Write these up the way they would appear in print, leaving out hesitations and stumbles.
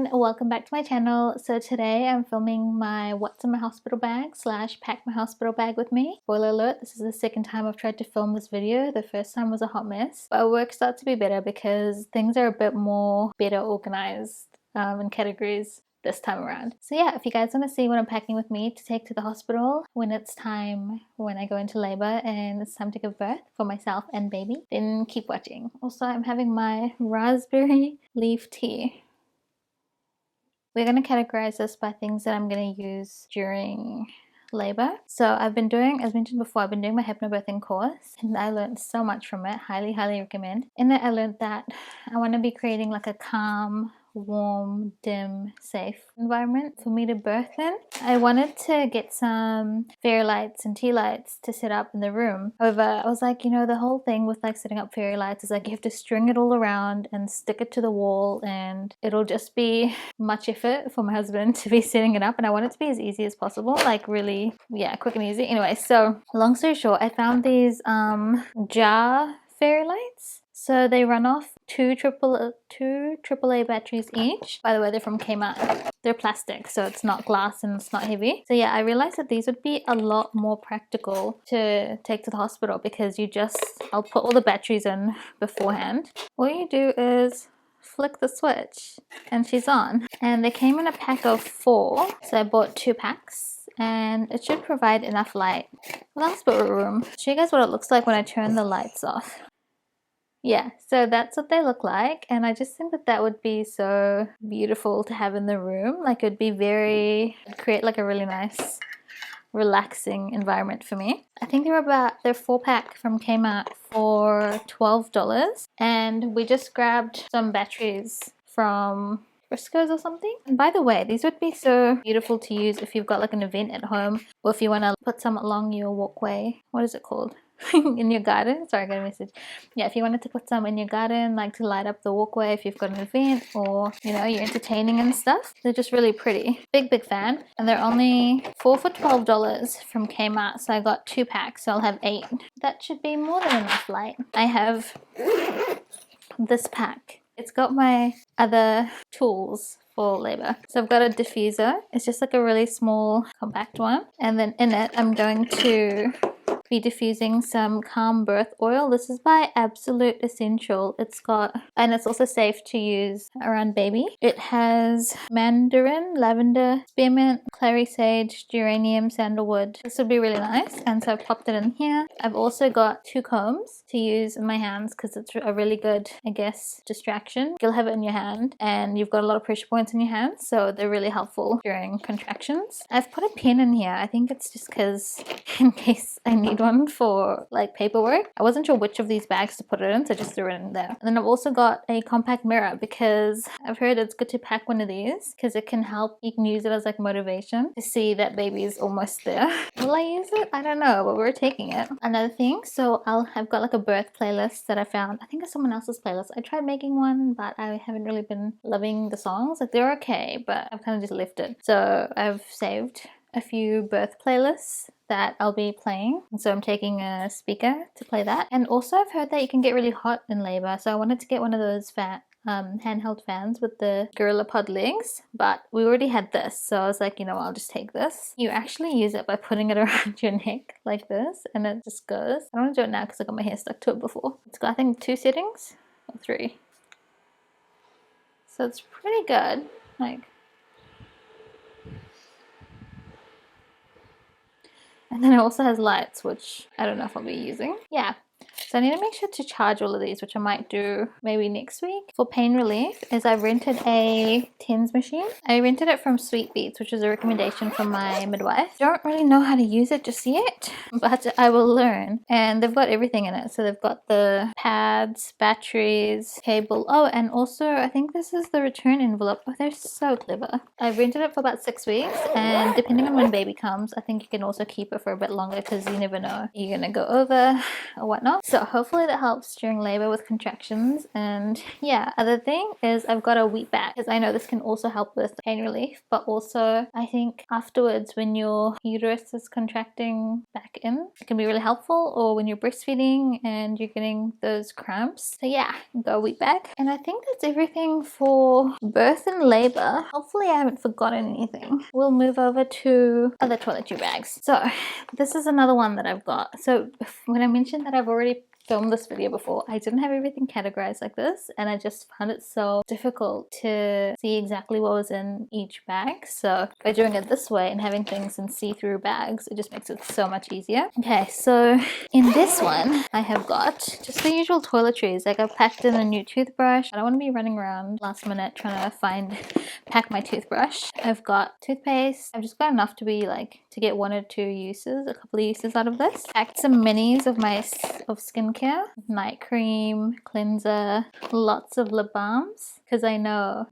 everyone, welcome back to my channel. So today I'm filming my what's in my hospital bag / pack my hospital bag with me. Spoiler alert, this is the second time I've tried to film this video. The first time was a hot mess, but work starts to be better because things are a bit more better organized in categories this time around. So yeah, if you guys want to see what I'm packing with me to take to the hospital when it's time, when I go into labor and it's time to give birth for myself and baby, then keep watching. Also, I'm having my raspberry leaf tea. We're going to categorize this by things that I'm going to use during labor. So I've been doing, as mentioned before, I've been doing my hypnobirthing course and I learned so much from it. Highly recommend. In it I learned that I want to be creating like a calm, warm, dim, safe environment for me to birth in. I wanted to get some fairy lights and tea lights to set up in the room. However, I was like, you know, the whole thing with like setting up fairy lights is like you have to string it all around and stick it to the wall, and it'll just be much effort for my husband to be setting it up, and I want it to be as easy as possible, like really, yeah, quick and easy. Anyway, so long story short, I found these jar fairy lights. So they run off two AAA batteries each. By the way, they're from Kmart. They're plastic, so it's not glass and it's not heavy. So yeah, I realized that these would be a lot more practical to take to the hospital because I'll put all the batteries in beforehand. All you do is flick the switch and she's on. And they came in a pack of 4, so I bought 2 packs. And it should provide enough light. Well, that's a room. I'll show you guys what it looks like when I turn the lights off. Yeah, so that's what they look like, and I just think that that would be so beautiful to have in the room. Like, it'd create like a really nice, relaxing environment for me. I think they're 4-pack from Kmart for $12, and we just grabbed some batteries from Frisco's or something. And by the way, these would be so beautiful to use if you've got like an event at home, or if you want to put some along your walkway. What is it called? In your garden. Sorry, I got a message. Yeah, if you wanted to put some in your garden, like to light up the walkway if you've got an event, or you know, you're entertaining and stuff. They're just really pretty. Big fan. And they're only 4 for $12 from Kmart, so I got 2 packs, so I'll have 8. That should be more than enough light. I have this pack. It's got my other tools for labor. So I've got a diffuser. It's just like a really small compact one, and then in it I'm going to be diffusing some calm birth oil. This is by Absolute Essential. And it's also safe to use around baby. It has mandarin, lavender, spearmint, clary sage, geranium, sandalwood. This would be really nice, and so I've popped it in here. I've also got 2 combs to use in my hands because it's a really good, I guess, distraction. You'll have it in your hand and you've got a lot of pressure points in your hands, so they're really helpful during contractions. I've put a pen in here. I think it's just because in case I need one for like paperwork. I wasn't sure which of these bags to put it in, so I just threw it in there. And then I've also got a compact mirror because I've heard it's good to pack one of these because it can help. You can use it as like motivation to see that baby is almost there. Will I use it? I don't know, but we're taking it. Another thing, so I've got like a birth playlist that I found. I think it's someone else's playlist. I tried making one, but I haven't really been loving the songs. Like, they're okay, but I've kind of just left it. So I've saved a few birth playlists that I'll be playing, and so I'm taking a speaker to play that. And also I've heard that you can get really hot in labor, so I wanted to get one of those handheld fans with the gorilla pod legs, but we already had this, so I was like, you know, I'll just take this. You actually use it by putting it around your neck like this, and it just goes. I don't want to do it now because I got my hair stuck to it before. It's got, I think, 2 settings or 3, so it's pretty good. Like, and then it also has lights, which I don't know if I'll be using. Yeah. So I need to make sure to charge all of these, which I might do maybe next week. For pain relief is I rented a TENS machine. I rented it from Sweet Beats, which is a recommendation from my midwife. Don't really know how to use it just yet, but I will learn. And they've got everything in it. So they've got the pads, batteries, cable. Oh, and also I think this is the return envelope. Oh, they're so clever. I rented it for about 6 weeks, and depending on when baby comes, I think you can also keep it for a bit longer because you never know you're gonna go over or whatnot. So hopefully that helps during labor with contractions. And yeah, other thing is I've got a Wheatbag because I know this can also help with pain relief, but also I think afterwards when your uterus is contracting back in, it can be really helpful, or when you're breastfeeding and you're getting those cramps. So yeah, go Wheatbag. And I think that's everything for birth and labor. Hopefully I haven't forgotten anything. We'll move over to other toiletry bags. So this is another one that I've got. So when I mentioned that I've already filmed this video before, I didn't have everything categorized like this, and I just found it so difficult to see exactly what was in each bag. So by doing it this way and having things in see-through bags, it just makes it so much easier. Okay, so in this one I have got just the usual toiletries. Like I've packed in a new toothbrush. I don't want to be running around last minute trying to pack my toothbrush. I've got toothpaste. I've just got enough to be like to get 1 or 2 uses, a couple of uses out of this. Packed some minis of my skincare, night cream, cleanser, lots of lip balms because I know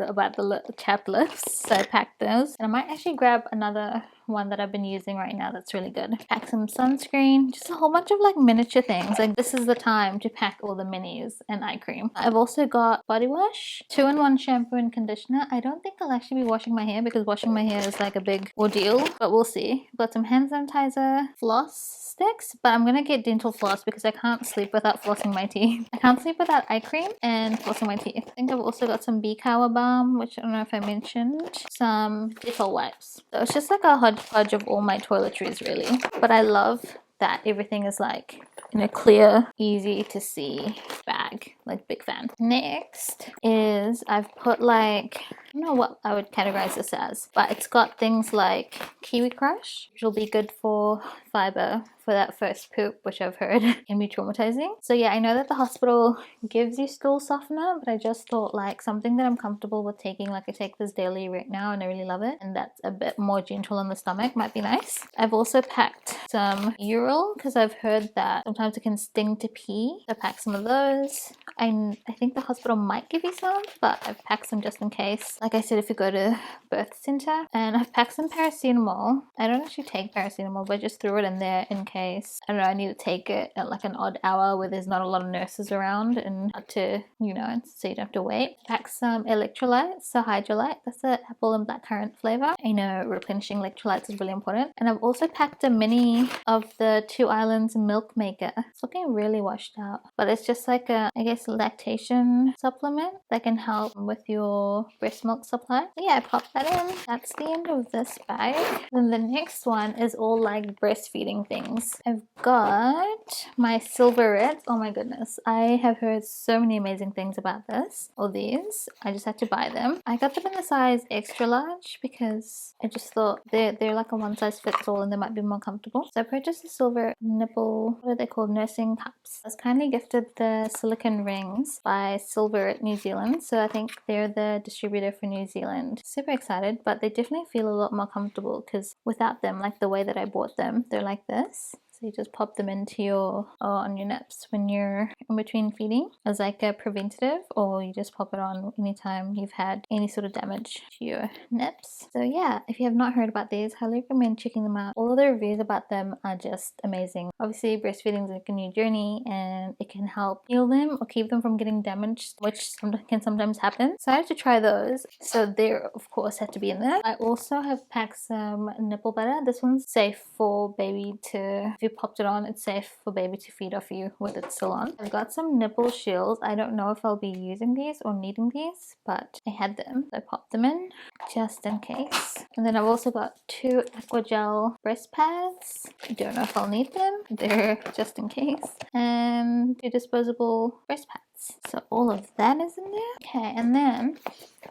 about the chapped lips, so I packed those. And I might actually grab another one that I've been using right now that's really good. Pack some sunscreen, just a whole bunch of like miniature things. Like this is the time to pack all the minis and eye cream. I've also got body wash, 2-in-1 shampoo and conditioner. I don't think I'll actually be washing my hair because washing my hair is like a big ordeal, but we'll see. I've got some hand sanitizer, floss sticks, but I'm gonna get dental floss because I can't sleep without flossing my teeth. I can't sleep without eye cream and flossing my teeth. I think I've also got some Beekawa Balm, which I don't know if I mentioned, some dental wipes. So it's just like a hodgepodge of all my toiletries really, but I love that everything is like in a clear, easy to see bag. Like big fan. Next is I've put like, I don't know what I would categorize this as, but it's got things like Kiwi Crush, which will be good for fiber for that first poop, which I've heard can be traumatizing. So yeah, I know that the hospital gives you stool softener, but I just thought like something that I'm comfortable with taking, like I take this daily right now and I really love it, and that's a bit more gentle on the stomach, might be nice. I've also packed some Ural because I've heard that sometimes it can sting to pee. So I packed some of those. I think the hospital might give you some, but I've packed some just in case. Like I said, if you go to birth center. And I've packed some paracetamol. I don't actually take paracetamol, but I just threw it in there in case, I don't know, I need to take it at like an odd hour where there's not a lot of nurses around and not to, you know, so you don't have to wait. Pack some electrolytes, so Hydralyt, that's the apple and blackcurrant flavor. I know replenishing electrolytes is really important. And I've also packed a mini of the 2 Islands milk maker. It's looking really washed out, but it's just like a, I guess, lactation supplement that can help with your breast milk supply. So yeah, I popped that in. That's the end of this bag. Then the next one is all like breastfeeding things. I've got my Silverette. Oh my goodness, I have heard so many amazing things about this, or these. I just had to buy them. I got them in the size extra large because I just thought they're like a one size fits all and they might be more comfortable. So I purchased the silver nipple, what are they called, nursing cups. I was kindly gifted the silicone rings by Silverette New Zealand, so I think they're the distributor for New Zealand. Super excited, but they definitely feel a lot more comfortable because without them, like the way that I bought them, they're like this. So you just pop them into your, on your nips when you're in between feeding as like a preventative, or you just pop it on anytime you've had any sort of damage to your nips. So yeah, if you have not heard about these, highly recommend checking them out. All of the reviews about them are just amazing. Obviously breastfeeding is like a new journey and it can help heal them or keep them from getting damaged, which can sometimes happen. So I had to try those. So they of course had to be in there. I also have packed some nipple butter. This one's safe for baby to, if you popped it on, it's safe for baby to feed off you with it still on. I've got some nipple shields. I don't know if I'll be using these or needing these, but I had them. So I popped them in just in case. And then I've also got 2 aqua gel breast pads. I don't know if I'll need them. They're just in case. And 2 disposable breast pads. So all of that is in there. Okay, and then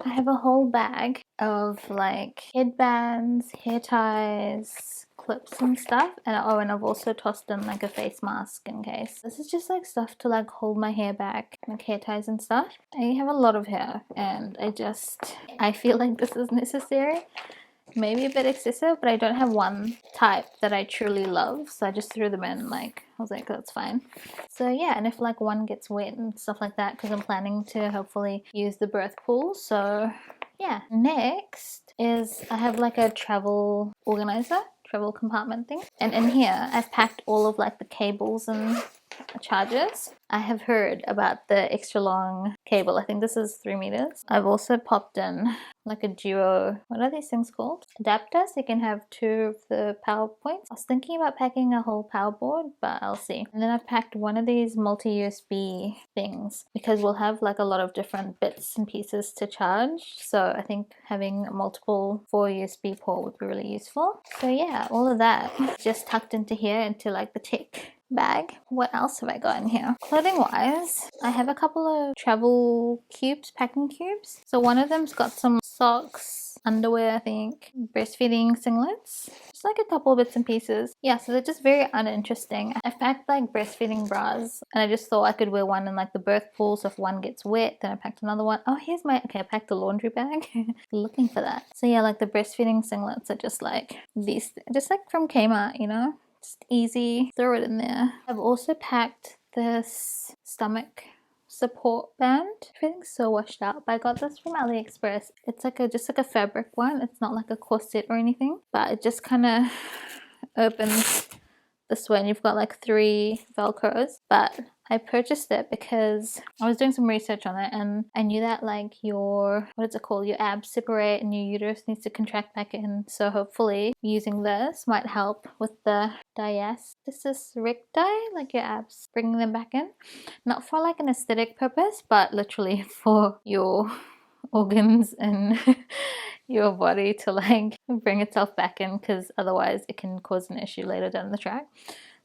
I have a whole bag of like headbands, hair ties, clips and stuff, and oh, and I've also tossed in like a face mask in case. This is just like stuff to like hold my hair back, like hair ties and stuff. I have a lot of hair and I feel like this is necessary. Maybe a bit excessive, but I don't have one type that I truly love, so I just threw them in. Like I was like, that's fine. So yeah, and if like one gets wet and stuff like that, because I'm planning to hopefully use the birth pool. So yeah, next is I have like a travel organizer, travel compartment thing, and in here I've packed all of like the cables and chargers. I have heard about the extra long cable. I think this is 3 meters. I've also popped in like a duo, what are these things called? Adapter, so you can have 2 of the power points. I was thinking about packing a whole power board, but I'll see. And then I've packed one of these multi-USB things because we'll have like a lot of different bits and pieces to charge. So I think having multiple 4 USB port would be really useful. So yeah, all of that just tucked into here into like the tech bag. What else have I got in here? Clothing wise, I have a couple of travel cubes, packing cubes. So one of them's got some socks, underwear, I think, breastfeeding singlets, just like a couple of bits and pieces. Yeah, so they're just very uninteresting. I packed like breastfeeding bras and I just thought I could wear one in like the birth pool, so if one gets wet then I packed another one. Oh, here's my, okay, I packed a laundry bag. Looking for that. So yeah, like the breastfeeding singlets are just like these, just like from Kmart, you know? Just easy, throw it in there. I've also packed this stomach support band. Everything's so washed out, but I got this from AliExpress. It's like a just like a fabric one. It's not like a corset or anything, but it just kind of opens this way and you've got like 3 velcros. But I purchased it because I was doing some research on it and I knew that like your, what is it called, your abs separate and your uterus needs to contract back in. So hopefully using this might help with the diastasis recti, like your abs, bringing them back in. Not for like an aesthetic purpose, but literally for your organs and your body to like bring itself back in, because otherwise it can cause an issue later down the track.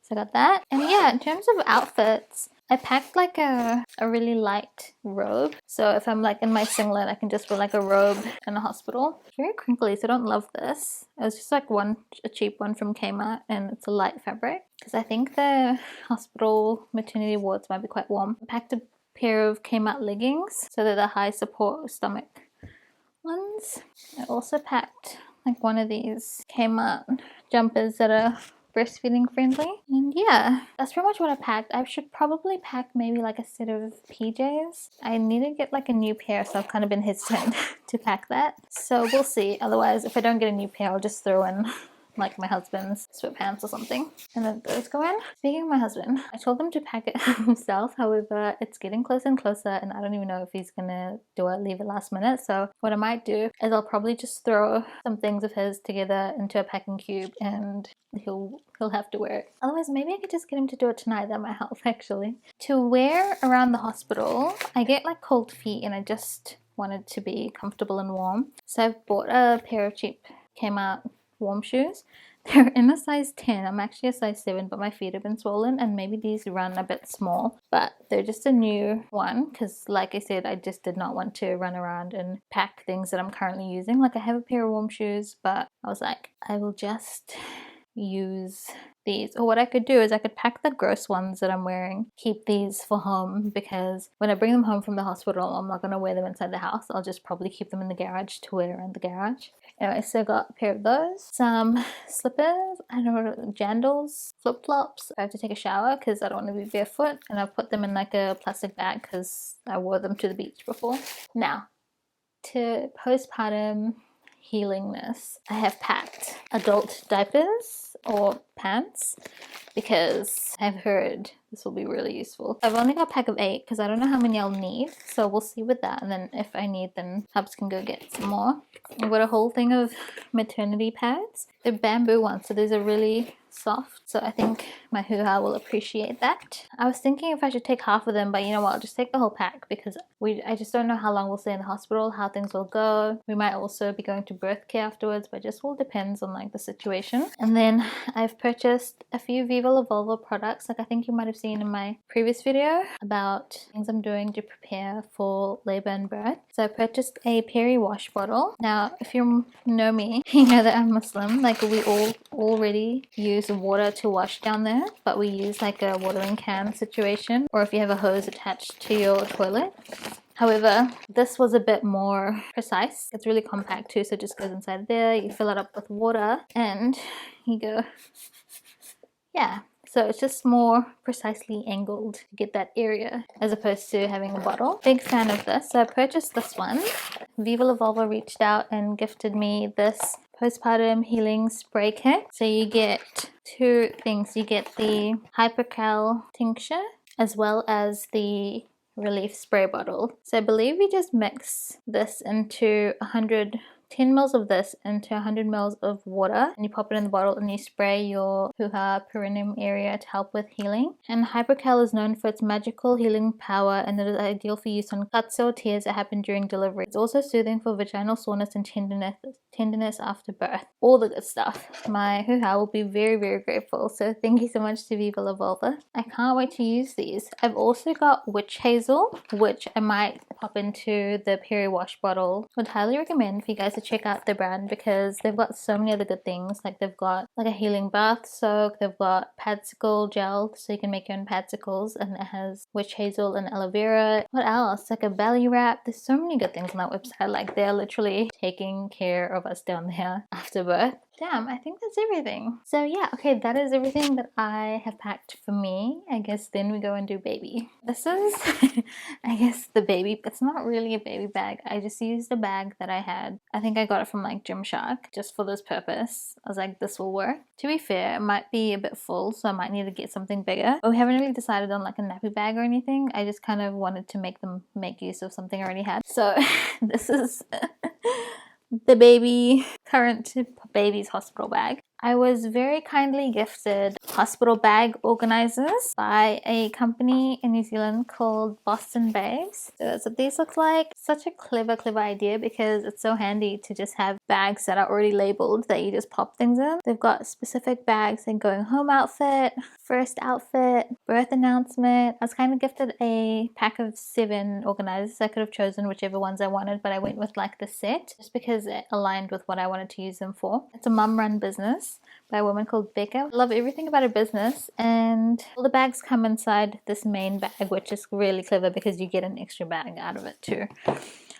So I got that. And yeah, in terms of outfits, I packed like a really light robe. So if I'm like in my singlet, I can just wear like a robe in the hospital. It's very crinkly, so I don't love this. It was just like a cheap one from Kmart and it's a light fabric. Because I think the hospital maternity wards might be quite warm. I packed a pair of Kmart leggings, so they're the high support stomach ones. I also packed like one of these Kmart jumpers that are breastfeeding friendly. And yeah, that's pretty much what I packed. I should probably pack maybe like a set of PJs. I need to get like a new pair, so I've kind of been hesitant to pack that. So we'll see. Otherwise, if I don't get a new pair, I'll just throw in like my husband's sweatpants or something, and then those go in. Speaking of my husband, I told him to pack it himself. However, it's getting closer and closer and I don't even know if he's gonna leave it last minute. So what I might do is I'll probably just throw some things of his together into a packing cube and he'll have to wear it. Otherwise, maybe I could just get him to do it tonight. That might help actually. To wear around the hospital, I get like cold feet and I just wanted to be comfortable and warm. So I've bought a pair of cheap Kmart warm shoes. They're in a size 10. I'm actually a size 7, but my feet have been swollen and maybe these run a bit small, but they're just a new one because like I said, I just did not want to run around and pack things that I'm currently using. Like I have a pair of warm shoes, but I was like, I will just use these. Or what I could do is I could pack the gross ones that I'm wearing, keep these for home, because when I bring them home from the hospital, I'm not going to wear them inside the house. I'll just probably keep them in the garage to wear around the garage. Anyway, so I got a pair of those, some slippers, I don't know, jandals, flip-flops. I have to take a shower because I don't want to be barefoot, and I've put them in like a plastic bag because I wore them to the beach before. Now, to postpartum healingness, I have packed adult diapers or pants because I've heard this will be really useful. I've only got a pack of 8 because I don't know how many I'll need, so we'll see with that, and then if I need, then Hubs can go get some more. I've got a whole thing of maternity pads. They're bamboo ones, so these are really soft, so I think my hoo-ha will appreciate that. I was thinking if I should take half of them, but you know what, I'll just take the whole pack because I just don't know how long we'll stay in the hospital, how things will go. We might also be going to birth care afterwards, but it just all depends on like the situation. And then I've purchased a few Viva La Vulva products, like I think you might have seen in my previous video about things I'm doing to prepare for labor and birth. So I purchased a peri wash bottle. Now if you know me, you know that I'm Muslim. Like we all already use water to wash down there, but we use like a watering can situation, or if you have a hose attached to your toilet. However, this was a bit more precise. It's really compact too, so it just goes inside there. You fill it up with water and you go, yeah. So it's just more precisely angled to get that area as opposed to having a bottle. Big fan of this. So I purchased this one. Viva La Vulva reached out and gifted me this postpartum healing spray kit. So you get two things. You get the Hypercal tincture as well as the relief spray bottle. So I believe we just mix this into 10 mils of this into 100 mils of water, and you pop it in the bottle and you spray your hoo-ha perineum area to help with healing. And Hypercal is known for its magical healing power, and it is ideal for use on cuts or tears that happen during delivery. It's also soothing for vaginal soreness and tenderness after birth. All the good stuff. My hoo-ha will be very, very grateful. So thank you so much to Viva La Vulva. I can't wait to use these. I've also got witch hazel, which I might pop into the peri-wash bottle. Would highly recommend for you guys to check out the brand because they've got so many other good things. Like they've got like a healing bath soak, they've got padsicle gel so you can make your own padsicles, and it has witch hazel and aloe vera. What else? Like a belly wrap. There's so many good things on that website. Like they're literally taking care of us down there after birth. Damn, I think that's everything. So yeah, okay, that is everything that I have packed for me. I guess then we go and do baby. This is, I guess, the baby. It's not really a baby bag. I just used a bag that I had. I think I got it from like Gymshark just for this purpose. I was like, this will work. To be fair, it might be a bit full, so I might need to get something bigger. But we haven't really decided on like a nappy bag or anything. I just kind of wanted to make use of something I already had. So this is the current baby's hospital bag. I was very kindly gifted hospital bag organizers by a company in New Zealand called Boston Babes. So that's what these look like. Such a clever idea because it's so handy to just have bags that are already labeled that you just pop things in. They've got specific bags like going home outfit, first outfit, birth announcement. I was kind of gifted a pack of 7 organizers. I could have chosen whichever ones I wanted, but I went with like the set just because it aligned with what I wanted to use them for. It's a mum run business by a woman called Becca. I love everything about her business, and all the bags come inside this main bag, which is really clever because you get an extra bag out of it too.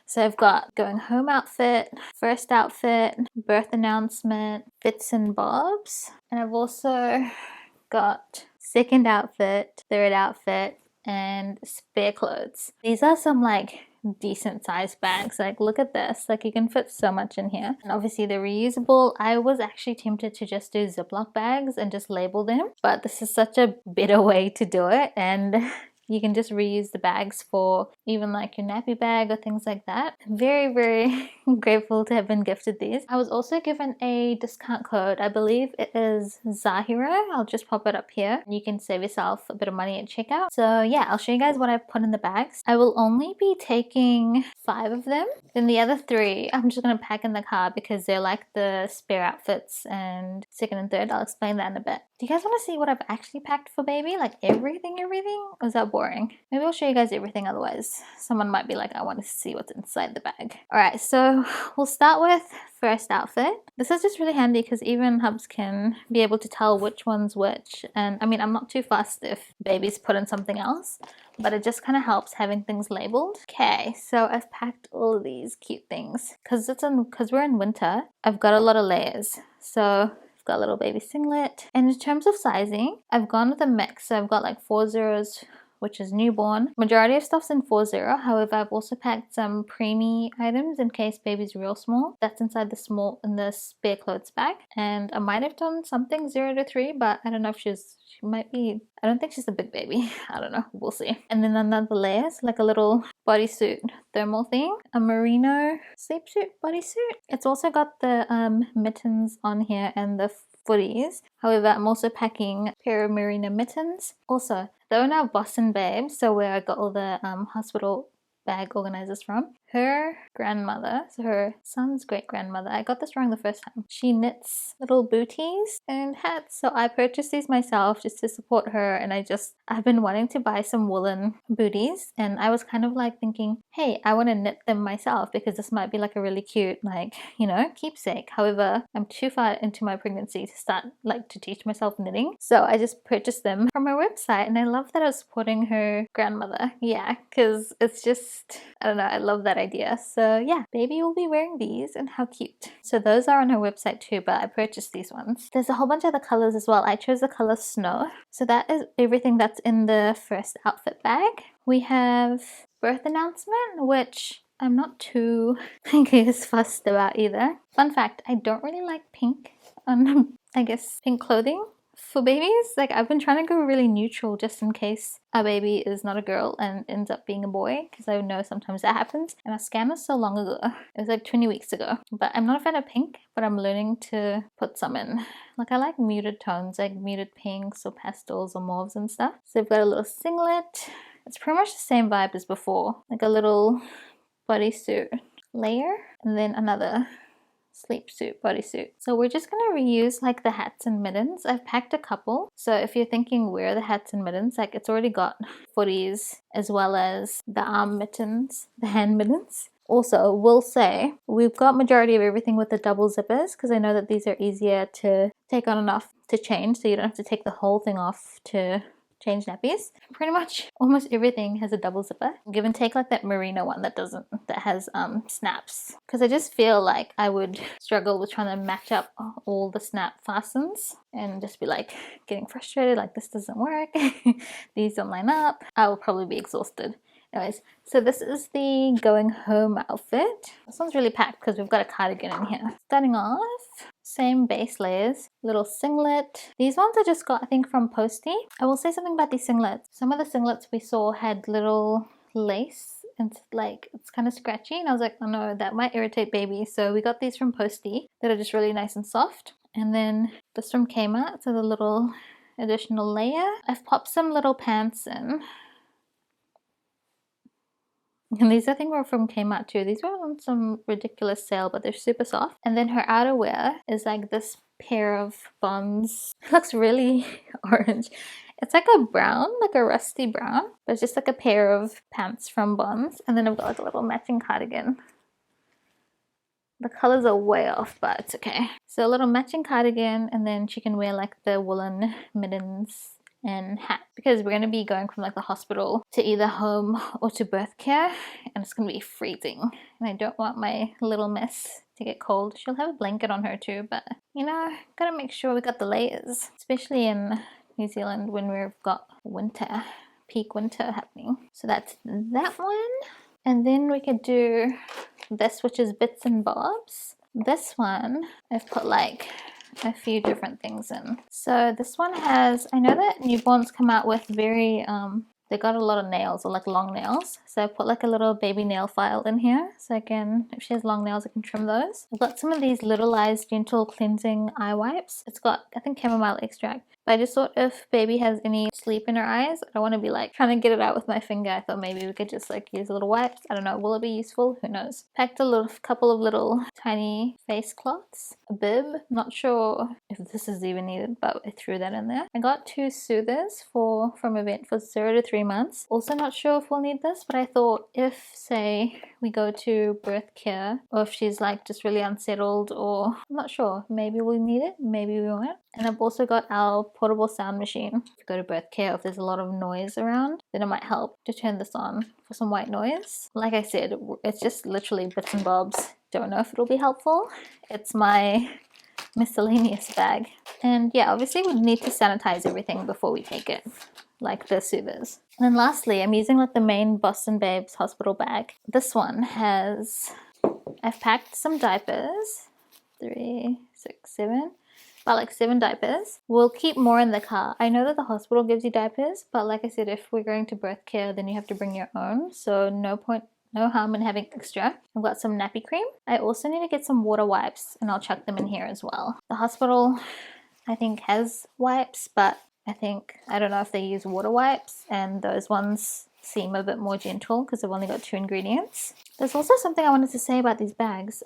So I've got going home outfit, first outfit, birth announcement, bits and bobs, and I've also got second outfit, third outfit, and spare clothes. These are some like decent sized bags. Like look at this, like you can fit so much in here, and obviously they're reusable. I was actually tempted to just do Ziploc bags and just label them, but this is such a better way to do it, and you can just reuse the bags for even like your nappy bag or things like that. Very, very grateful to have been gifted these. I was also given a discount code. I believe it is Zaahirah. I'll just pop it up here. You can save yourself a bit of money at checkout. So yeah, I'll show you guys what I put in the bags. I will only be taking 5 of them. Then the other 3 I'm just going to pack in the car because they're like the spare outfits and second and third. I'll explain that in a bit. Do you guys want to see what I've actually packed for baby? Like everything? Or is that boring? Maybe I'll show you guys everything, otherwise someone might be like, I want to see what's inside the bag. Alright, so we'll start with first outfit. This is just really handy because even hubs can be able to tell which one's which, and I mean I'm not too fussed if babies put in something else, but it just kind of helps having things labeled. Okay, so I've packed all of these cute things because we're in winter. I've got a lot of layers, so I've got a little baby singlet. And in terms of sizing, I've gone with a mix. So I've got like 4/0s, which is newborn. Majority of stuff's in 4/0. However, I've also packed some preemie items in case baby's real small. That's inside the spare clothes bag. And I might have done something 0 to 3, but I don't know if she might be, I don't think she's a big baby. I don't know, we'll see. And then another layer, so like a little bodysuit thermal thing, a merino sleep suit bodysuit. It's also got the mittens on here and the footies. However, I'm also packing a pair of merino mittens. Also, the owner of Boston Babes, so where I got all the hospital bag organizers from, her grandmother, so her son's great grandmother, I got this wrong the first time, she knits little booties and hats, so I purchased these myself just to support her. And I've been wanting to buy some woolen booties, and I was kind of like thinking, hey, I want to knit them myself because this might be like a really cute, like, you know, keepsake. However, I'm too far into my pregnancy to start like to teach myself knitting, so I just purchased them from her website, and I love that I was supporting her grandmother. Yeah, because it's just, I don't know, I love that idea. So yeah, baby will be wearing these, and how cute. So those are on her website too, but I purchased these ones. There's a whole bunch of other colors as well. I chose the color Snow. So that is everything that's in the first outfit bag. We have birth announcement, which I'm not too, I guess, fussed about either. Fun fact, I don't really like pink on, I guess, pink clothing for babies, like I've been trying to go really neutral just in case our baby is not a girl and ends up being a boy, because I know sometimes that happens. And I scanned this so long ago. It was like 20 weeks ago. But I'm not a fan of pink, but I'm learning to put some in. Like I like muted tones, like muted pinks or pastels or mauves and stuff. So I've got a little singlet. It's pretty much the same vibe as before. Like a little bodysuit layer and then another sleep suit bodysuit. So we're just gonna reuse like the hats and mittens. I've packed a couple, so if you're thinking where are the hats and mittens, like it's already got footies as well as the arm mittens, the hand mittens. Also, we'll say we've got majority of everything with the double zippers, because I know that these are easier to take on and off to change, so you don't have to take the whole thing off to change nappies. Pretty much almost everything has a double zipper. Give and take like that merino one that doesn't, that has snaps. Because I just feel like I would struggle with trying to match up all the snap fastens and just be like getting frustrated, like this doesn't work, these don't line up. I will probably be exhausted. Anyways, so this is the going home outfit. This one's really packed because we've got a cardigan in here. Starting off, same base layers, little singlet. These ones I just got, I think, from Posty. I will say something about these singlets. Some of the singlets we saw had little lace and like it's kind of scratchy, and I was like, oh no, that might irritate baby. So we got these from Posty that are just really nice and soft. And then this from Kmart, so the little additional layer. I've popped some little pants in. And these I think were from Kmart too. These were on some ridiculous sale, but they're super soft. And then her outerwear is like this pair of Bums. It looks really orange. It's like a brown, like a rusty brown, but it's just like a pair of pants from Bums. And then I've got like a little matching cardigan. The colors are way off, but it's okay. So a little matching cardigan, and then she can wear like the woolen mittens and hat, because we're going to be going from like the hospital to either home or to birth care, and it's going to be freezing, and I don't want my little miss to get cold. She'll have a blanket on her too, but you know, gotta make sure we got the layers, especially in New Zealand when we've got winter, peak winter happening. So that's that one. And then we could do this, which is bits and bobs. This one I've put like a few different things in. So this one has, I know that newborns come out with very they got a lot of nails, or like long nails, so I put like a little baby nail file in here, so I can, if she has long nails, I can trim those. I've got some of these Littleized gentle cleansing eye wipes. It's got, I think, chamomile extract, but I just thought if baby has any sleep in her eyes, I don't want to be like trying to get it out with my finger. I thought maybe we could just like use little wipes. I don't know, will it be useful? Who knows. Packed a little couple of little tiny face cloths, a bib, not sure if this is even needed, but I threw that in there. I got 2 soothers from Event for 0 to 3 months. Also not sure if we'll need this, but I thought if, say, we go to birth care, or if she's like just really unsettled, or I'm not sure, maybe we'll need it, maybe we won't. And I've also got our portable sound machine. If you go to birth care, if there's a lot of noise around, then it might help to turn this on for some white noise. Like I said, it's just literally bits and bobs. Don't know if it'll be helpful. It's my miscellaneous bag. And yeah, obviously we need to sanitize everything before we take it, like the soothers. And then lastly, I'm using like the main Boston Babes hospital bag. This one has, I've packed some diapers, 3, 6, 7, about like 7 diapers. We'll keep more in the car. I know that the hospital gives you diapers, but like I said, if we're going to birth care, then you have to bring your own, so no harm in having extra. I've got some nappy cream. I also need to get some water wipes, and I'll chuck them in here as well. The hospital, I think, has wipes, but I don't know if they use water wipes, and those ones seem a bit more gentle because they've only got 2 ingredients. There's also something I wanted to say about these bags.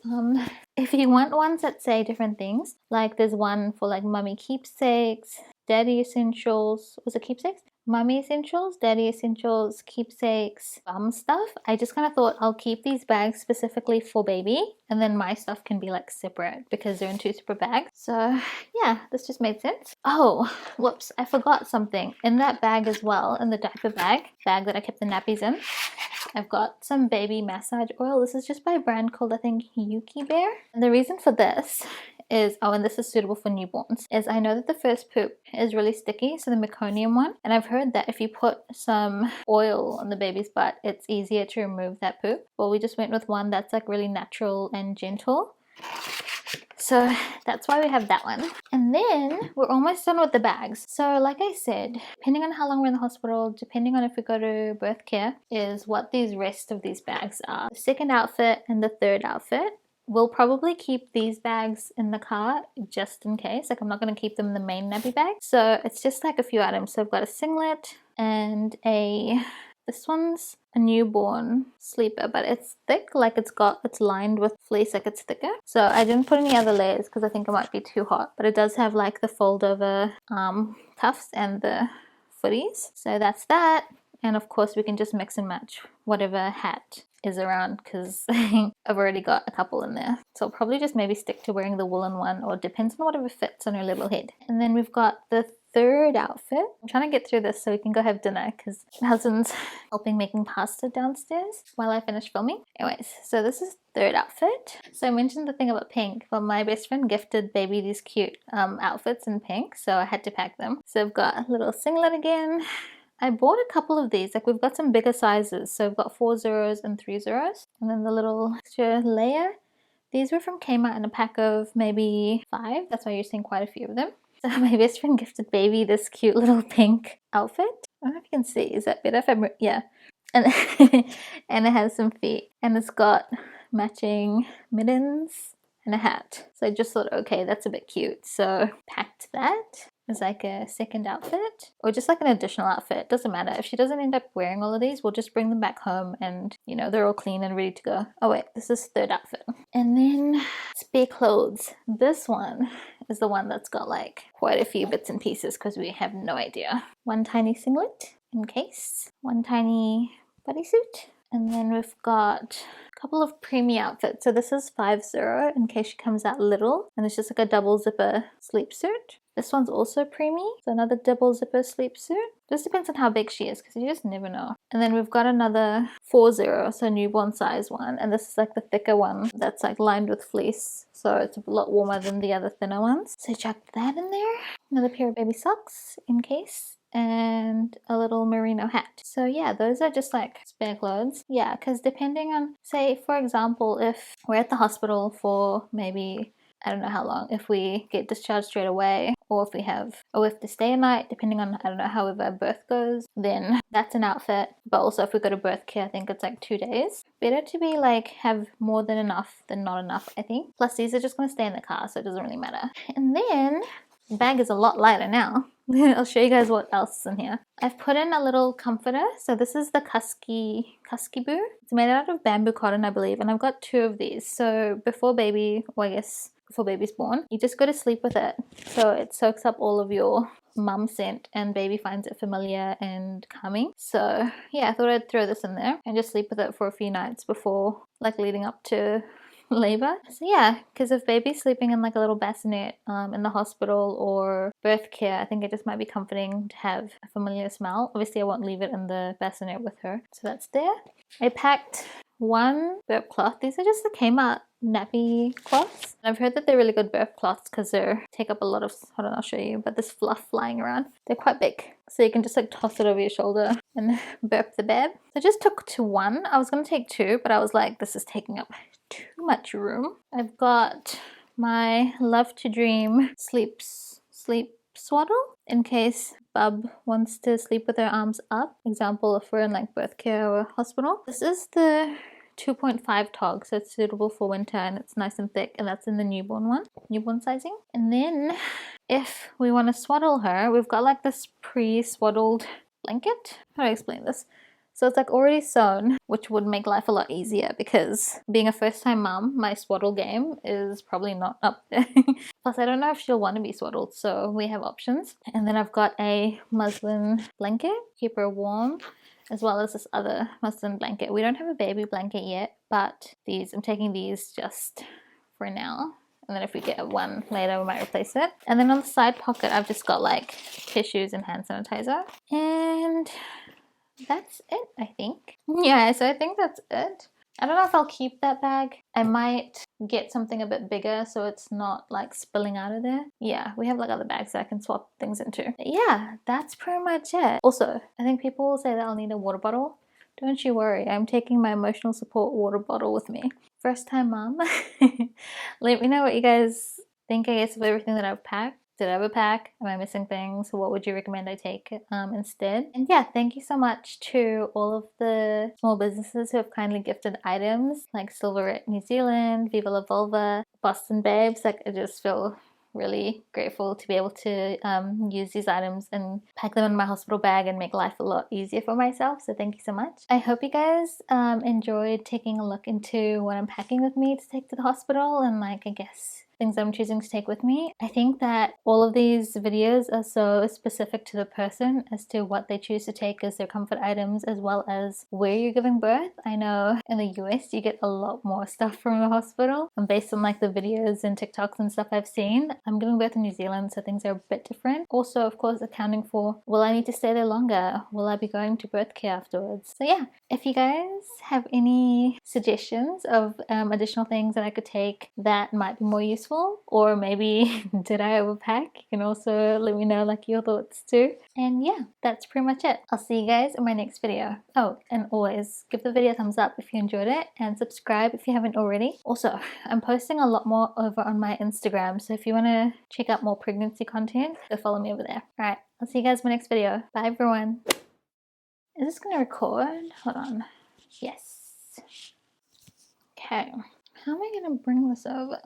If you want ones that say different things, like there's one for like mummy keepsakes, daddy essentials, was it keepsakes? Mummy essentials, daddy essentials, keepsakes, bum stuff. I just kind of thought I'll keep these bags specifically for baby, and then my stuff can be like separate because they're in 2 separate bags. So yeah, this just made sense. Oh, whoops, I forgot something. In that bag as well, in the diaper bag that I kept the nappies in, I've got some baby massage oil. This is just by a brand called, I think, Yuki Bear. And the reason for this is, oh, and this is suitable for newborns, is I know that the first poop is really sticky, so the meconium one, and I've heard that if you put some oil on the baby's butt, it's easier to remove that poop. Well, we just went with one that's like really natural and gentle. So that's why we have that one. And then we're almost done with the bags. So like I said, depending on how long we're in the hospital, depending on if we go to birth care, is what these rest of these bags are. The second outfit and the third outfit. We'll probably keep these bags in the car just in case. Like I'm not going to keep them in the main nappy bag. So it's just like a few items. So I've got a singlet and this one's a newborn sleeper, but it's thick, like it's lined with fleece, like it's thicker. So I didn't put any other layers because I think it might be too hot, but it does have like the fold over cuffs and the footies. So that's that. And of course we can just mix and match whatever hat is around because I've already got a couple in there. So I'll probably just maybe stick to wearing the woolen one, or depends on whatever fits on her little head. And then we've got the third outfit. I'm trying to get through this so we can go have dinner because my husband's helping making pasta downstairs while I finish filming. Anyways, so this is the third outfit. So I mentioned the thing about pink, but my best friend gifted baby these cute outfits in pink, so I had to pack them. So I've got a little singlet again. I bought a couple of these, like we've got some bigger sizes, so we've got 4 zeros and 3 zeros. And then the little extra layer. These were from Kmart in a pack of maybe 5, that's why you're seeing quite a few of them. So my best friend gifted baby this cute little pink outfit. I don't know if you can see, is that better? Yeah. And, and it has some feet. And it's got matching mittens and a hat. So I just thought, okay, that's a bit cute. So packed that as like a second outfit, or just like an additional outfit. Doesn't matter. If she doesn't end up wearing all of these, we'll just bring them back home and, you know, they're all clean and ready to go. Oh wait, this is third outfit. And then spare clothes. This one is the one that's got like quite a few bits and pieces because we have no idea. One tiny singlet in case, one tiny bodysuit, and then we've got a couple of preemie outfits. So this is 5-0 in case she comes out little, and it's just like a double zipper sleep suit. This one's also preemie, so another double zipper sleep suit. Just depends on how big she is because you just never know. And then we've got another 4-0, so newborn size one, and this is like the thicker one that's like lined with fleece, so it's a lot warmer than the other thinner ones. So chuck that in there. Another pair of baby socks in case, and a little merino hat. So yeah, those are just like spare clothes. Yeah, because depending on, say for example, if we're at the hospital for maybe, I don't know how long, if we get discharged straight away, or if we have to stay a night, depending on, I don't know, however birth goes, then that's an outfit. But also if we go to birth care, I think it's like 2 days. Better to be like, have more than enough than not enough, I think. Plus these are just going to stay in the car, so it doesn't really matter. And then the bag is a lot lighter now. I'll show you guys what else is in here. I've put in a little comforter. So this is the Kuskiboo. It's made out of bamboo cotton, I believe, and I've got 2 of these. So before baby, well I guess before baby's born, you just go to sleep with it. So it soaks up all of your mum scent and baby finds it familiar and calming. So yeah, I thought I'd throw this in there and just sleep with it for a few nights before, like leading up to labor. So yeah, because if baby's sleeping in like a little bassinet in the hospital or birth care, I think it just might be comforting to have a familiar smell. Obviously I won't leave it in the bassinet with her. So that's there. I packed 1 burp cloth. These are just the Kmart nappy cloths. I've heard that they're really good burp cloths because they take up a lot of, hold on, I'll show you, but this fluff flying around. They're quite big, so you can just like toss it over your shoulder and burp the bab. So I just took to 1. I was going to take 2, but I was like, this is taking up too much room. I've got my Love to Dream sleep swaddle in case Bub wants to sleep with her arms up. Example, if we're in like birth care or hospital. This is the 2.5 tog, so it's suitable for winter and it's nice and thick, and that's in the newborn sizing. And then if we want to swaddle her, we've got like this pre-swaddled blanket. How do I explain this? So it's like already sewn, which would make life a lot easier because being a first-time mum, my swaddle game is probably not up there. Plus I don't know if she'll want to be swaddled, so we have options. And then I've got a muslin blanket, keep her warm, as well as this other muslin blanket. We don't have a baby blanket yet, but I'm taking these just for now. And then if we get one later, we might replace it. And then on the side pocket, I've just got like tissues and hand sanitizer. And that's it, I think. Yeah, so I think that's it. I don't know if I'll keep that bag. I might get something a bit bigger so it's not like spilling out of there. Yeah, we have like other bags that I can swap things into. But yeah, that's pretty much it. Also, I think people will say that I'll need a water bottle, Don't you worry, I'm taking my emotional support water bottle with me. First time mom. Let me know what you guys think, I guess, of everything that I've packed. Did I overpack? Am I missing things? What would you recommend I take instead? And yeah, thank you so much to all of the small businesses who have kindly gifted items like Silverette New Zealand, Viva La Vulva, Boston Babes. Like, I just feel really grateful to be able to use these items and pack them in my hospital bag and make life a lot easier for myself. So thank you so much. I hope you guys enjoyed taking a look into what I'm packing with me to take to the hospital and, like, I guess things I'm choosing to take with me. I think that all of these videos are so specific to the person as to what they choose to take as their comfort items, as well as where you're giving birth. I know in the US you get a lot more stuff from the hospital, and based on like the videos and TikToks and stuff I've seen, I'm giving birth in New Zealand, so things are a bit different. Also, of course, accounting for, will I need to stay there longer? Will I be going to birth care afterwards? So yeah, if you guys have any suggestions of additional things that I could take that might be more useful, or maybe did I overpack, you can also let me know like your thoughts too. And yeah, that's pretty much it. I'll see you guys in my next video. Oh, and always give the video a thumbs up if you enjoyed it, and subscribe if you haven't already. Also, I'm posting a lot more over on my Instagram, so if you want to check out more pregnancy content, go follow me over there. Alright, I'll see you guys in my next video. Bye everyone. Is this gonna record? Hold on. Yes. Okay. How am I gonna bring this over?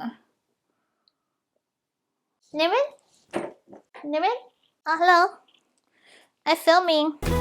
Niven? Niven? Oh, hello. I'm filming.